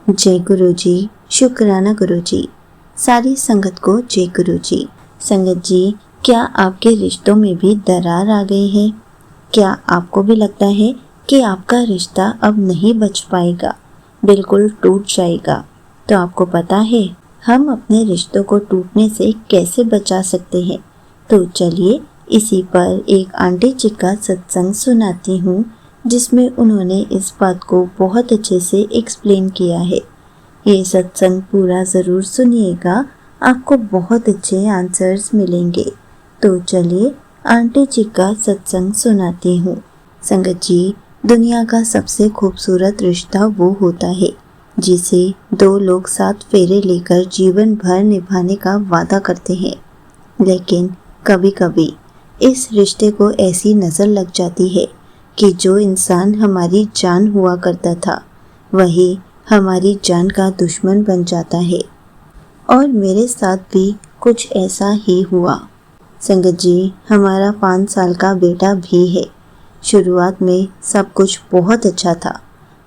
जय गुरु जी। शुक्राना गुरु जी। सारी संगत को जय गुरु जी। संगत जी, क्या आपके रिश्तों में भी दरार आ गई है? क्या आपको भी लगता है कि आपका रिश्ता अब नहीं बच पाएगा, बिल्कुल टूट जाएगा? तो आपको पता है हम अपने रिश्तों को टूटने से कैसे बचा सकते हैं? तो चलिए इसी पर एक आंटी जी का सत्संग सुनाती हूँ, जिसमें उन्होंने इस बात को बहुत अच्छे से एक्सप्लेन किया है। ये सत्संग पूरा ज़रूर सुनिएगा, आपको बहुत अच्छे आंसर्स मिलेंगे। तो चलिए आंटी जी का सत्संग सुनाती हूँ। संगत जी, दुनिया का सबसे खूबसूरत रिश्ता वो होता है जिसे दो लोग साथ फेरे लेकर जीवन भर निभाने का वादा करते हैं। लेकिन कभी कभी इस रिश्ते को ऐसी नज़र लग जाती है कि जो इंसान हमारी जान हुआ करता था वही हमारी जान का दुश्मन बन जाता है। और मेरे साथ भी कुछ ऐसा ही हुआ। संगत जी, हमारा 5 साल का बेटा भी है। शुरुआत में सब कुछ बहुत अच्छा था,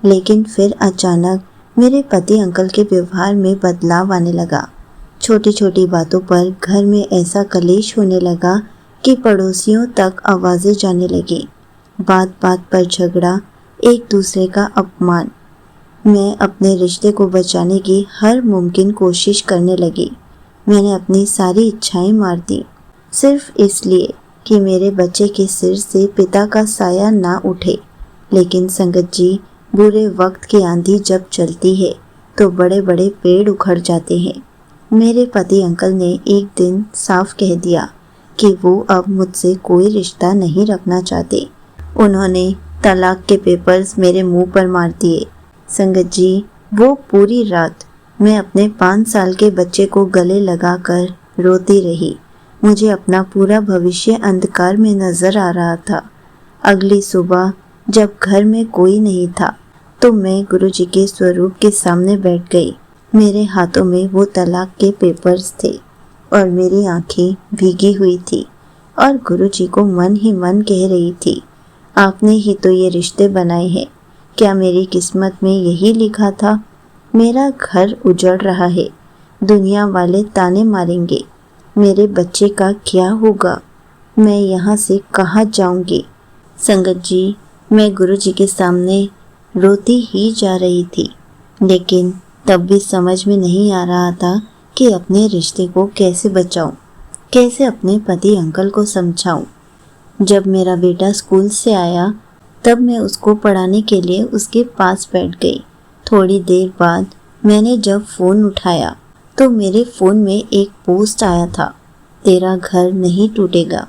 लेकिन फिर अचानक मेरे पति अंकल के व्यवहार में बदलाव आने लगा। छोटी छोटी बातों पर घर में ऐसा कलेश होने लगा कि पड़ोसियों तक आवाज़ें जाने लगी। बात बात पर झगड़ा, एक दूसरे का अपमान। मैं अपने रिश्ते को बचाने की हर मुमकिन कोशिश करने लगी। मैंने अपनी सारी इच्छाएं मार दी, सिर्फ इसलिए कि मेरे बच्चे के सिर से पिता का साया ना उठे। लेकिन संगत जी, बुरे वक्त की आंधी जब चलती है तो बड़े बड़े पेड़ उखड़ जाते हैं। मेरे पति अंकल ने एक दिन साफ कह दिया कि वो अब मुझसे कोई रिश्ता नहीं रखना चाहते। उन्होंने तलाक के पेपर्स मेरे मुंह पर मार दिए। संगत जी, वो पूरी रात मैं अपने 5 साल के बच्चे को गले लगाकर रोती रही। मुझे अपना पूरा भविष्य अंधकार में नजर आ रहा था। अगली सुबह जब घर में कोई नहीं था तो मैं गुरुजी के स्वरूप के सामने बैठ गई। मेरे हाथों में वो तलाक के पेपर्स थे और मेरी आंखें भीगी हुई थी और गुरुजी को मन ही मन कह रही थी, आपने ही तो ये रिश्ते बनाए हैं। क्या मेरी किस्मत में यही लिखा था? मेरा घर उजड़ रहा है, दुनिया वाले ताने मारेंगे। मेरे बच्चे का क्या होगा? मैं यहाँ से कहाँ जाऊँगी? संगत जी, मैं गुरुजी के सामने रोती ही जा रही थी, लेकिन तब भी समझ में नहीं आ रहा था कि अपने रिश्ते को कैसे बचाऊं, कैसे अपने पति अंकल को समझाऊं। जब मेरा बेटा स्कूल से आया तब मैं उसको पढ़ाने के लिए उसके पास बैठ गई। थोड़ी देर बाद मैंने जब फ़ोन उठाया तो मेरे फ़ोन में एक पोस्ट आया था, तेरा घर नहीं टूटेगा,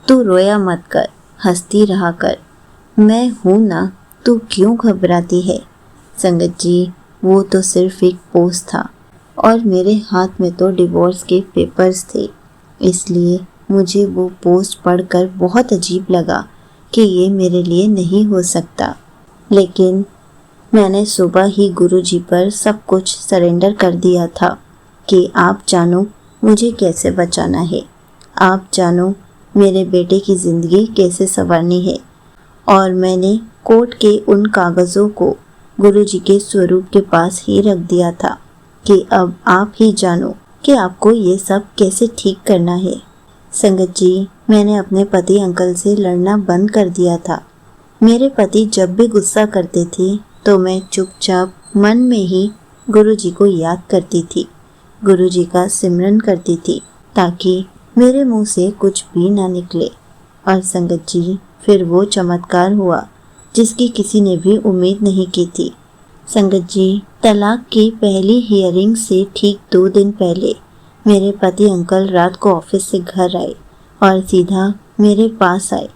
तू रोया मत कर, हंसती रहा कर। मैं हूँ ना, तू क्यों घबराती है? संगत जी, वो तो सिर्फ एक पोस्ट था और मेरे हाथ में तो डिवोर्स के पेपर्स थे। इसलिए मुझे वो पोस्ट पढ़कर बहुत अजीब लगा कि ये मेरे लिए नहीं हो सकता। लेकिन मैंने सुबह ही गुरुजी पर सब कुछ सरेंडर कर दिया था कि आप जानो मुझे कैसे बचाना है, आप जानो मेरे बेटे की ज़िंदगी कैसे संवारनी है। और मैंने कोर्ट के उन कागज़ों को गुरुजी के स्वरूप के पास ही रख दिया था कि अब आप ही जानो कि आपको ये सब कैसे ठीक करना है। संगत जी, मैंने अपने पति अंकल से लड़ना बंद कर दिया था। मेरे पति जब भी गुस्सा करते थे तो मैं चुपचाप मन में ही गुरुजी को याद करती थी, गुरुजी का सिमरन करती थी, ताकि मेरे मुंह से कुछ भी ना निकले। और संगत जी, फिर वो चमत्कार हुआ जिसकी किसी ने भी उम्मीद नहीं की थी। संगत जी, तलाक की पहली हियरिंग से ठीक 2 दिन पहले मेरे पति अंकल रात को ऑफिस से घर आए और सीधा मेरे पास आए,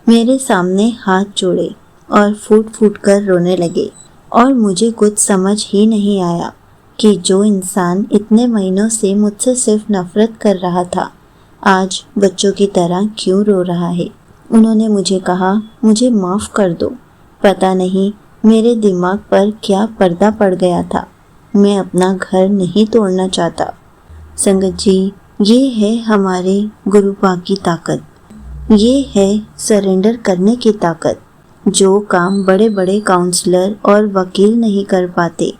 मेरे सामने हाथ जोड़े और फूट फूट कर रोने लगे। और मुझे कुछ समझ ही नहीं आया कि जो इंसान इतने महीनों से मुझसे सिर्फ नफरत कर रहा था, आज बच्चों की तरह क्यों रो रहा है। उन्होंने मुझे कहा, मुझे माफ़ कर दो। पता नहीं मेरे दिमाग पर क्या पर्दा पड़ गया था। मैं अपना घर नहीं तोड़ना चाहता। संगत जी, ये है हमारे गुरुपाक की ताकत, ये है सरेंडर करने की ताकत। जो काम बड़े बड़े काउंसलर और वकील नहीं कर पाते,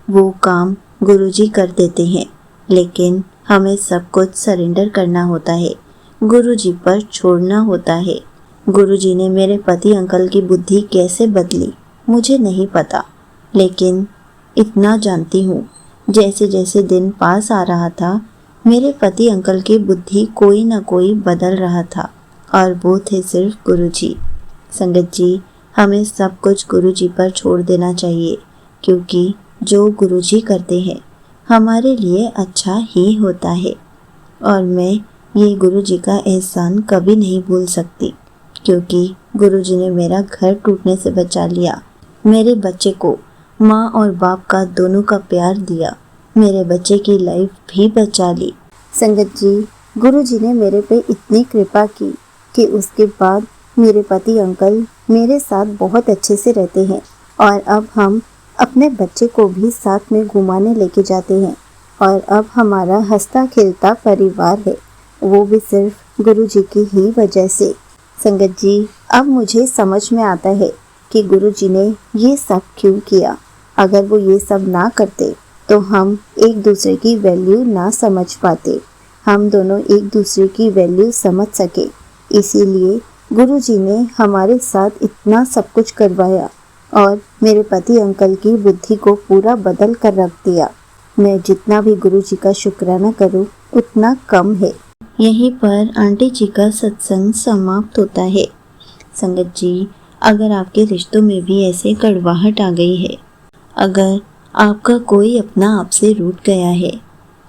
वो काम गुरुजी कर देते हैं, लेकिन हमें सब कुछ सरेंडर करना होता है, गुरुजी पर छोड़ना होता है। गुरुजी ने मेरे पति अंकल की बुद्धि कैसे बदली मुझे नहीं पता, लेकिन इतना जानती हूँ, जैसे जैसे दिन पास आ रहा था मेरे पति अंकल की बुद्धि कोई ना कोई बदल रहा था, और वो थे सिर्फ गुरुजी। संगत जी, हमें सब कुछ गुरुजी पर छोड़ देना चाहिए, क्योंकि जो गुरुजी करते हैं हमारे लिए अच्छा ही होता है। और मैं ये गुरुजी का एहसान कभी नहीं भूल सकती, क्योंकि गुरुजी ने मेरा घर टूटने से बचा लिया, मेरे बच्चे को माँ और बाप का दोनों का प्यार दिया, मेरे बच्चे की लाइफ भी बचा ली। संगत जी, गुरुजी ने मेरे पे इतनी कृपा की कि उसके बाद मेरे पति अंकल मेरे साथ बहुत अच्छे से रहते हैं, और अब हम अपने बच्चे को भी साथ में घुमाने लेके जाते हैं, और अब हमारा हंसता खेलता परिवार है, वो भी सिर्फ गुरुजी की ही वजह से। संगत जी, अब मुझे समझ में आता है कि गुरुजी ने ये सब क्यों किया। अगर वो ये सब ना करते तो हम एक दूसरे की वैल्यू ना समझ पाते, हम दोनों एक दूसरे की वैल्यू समझ सके। इसीलिए गुरुजी ने हमारे साथ इतना सब कुछ करवाया और मेरे पति अंकल की बुद्धि को पूरा बदल कर रख दिया। मैं जितना भी गुरुजी का शुक्राना करूं उतना कम है। यहीं पर आंटी जी का सत्संग समाप्त होता है। संगत जी, अगर आपके रिश्तों में भी ऐसे कड़वाहट आ गई है, अगर आपका कोई अपना आपसे रूठ गया है,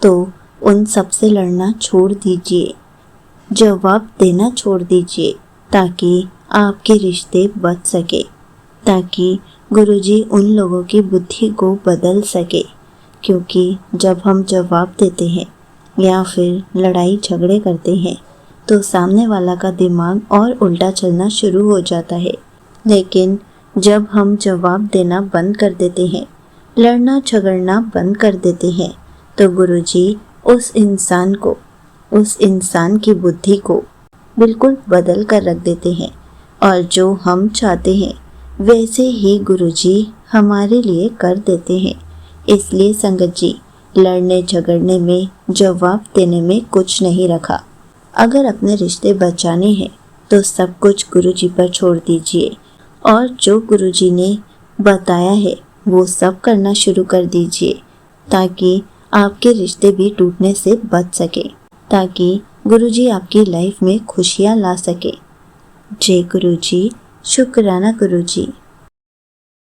तो उन सब से लड़ना छोड़ दीजिए, जवाब देना छोड़ दीजिए, ताकि आपके रिश्ते बच सके, ताकि गुरुजी उन लोगों की बुद्धि को बदल सके। क्योंकि जब हम जवाब देते हैं या फिर लड़ाई झगड़े करते हैं तो सामने वाला का दिमाग और उल्टा चलना शुरू हो जाता है। लेकिन जब हम जवाब देना बंद कर देते हैं, लड़ना झगड़ना बंद कर देते हैं, तो गुरुजी उस इंसान को, उस इंसान की बुद्धि को बिल्कुल बदल कर रख देते हैं, और जो हम चाहते हैं वैसे ही गुरुजी हमारे लिए कर देते हैं। इसलिए संगत जी, लड़ने झगड़ने में, जवाब देने में कुछ नहीं रखा। अगर अपने रिश्ते बचाने हैं तो सब कुछ गुरुजी पर छोड़ दीजिए, और जो गुरुजी ने बताया है वो सब करना शुरू कर दीजिए, ताकि आपके रिश्ते भी टूटने से बच सके, ताकि गुरुजी आपकी लाइफ में खुशियाँ ला सके। जय गुरुजी, शुक्राना गुरुजी।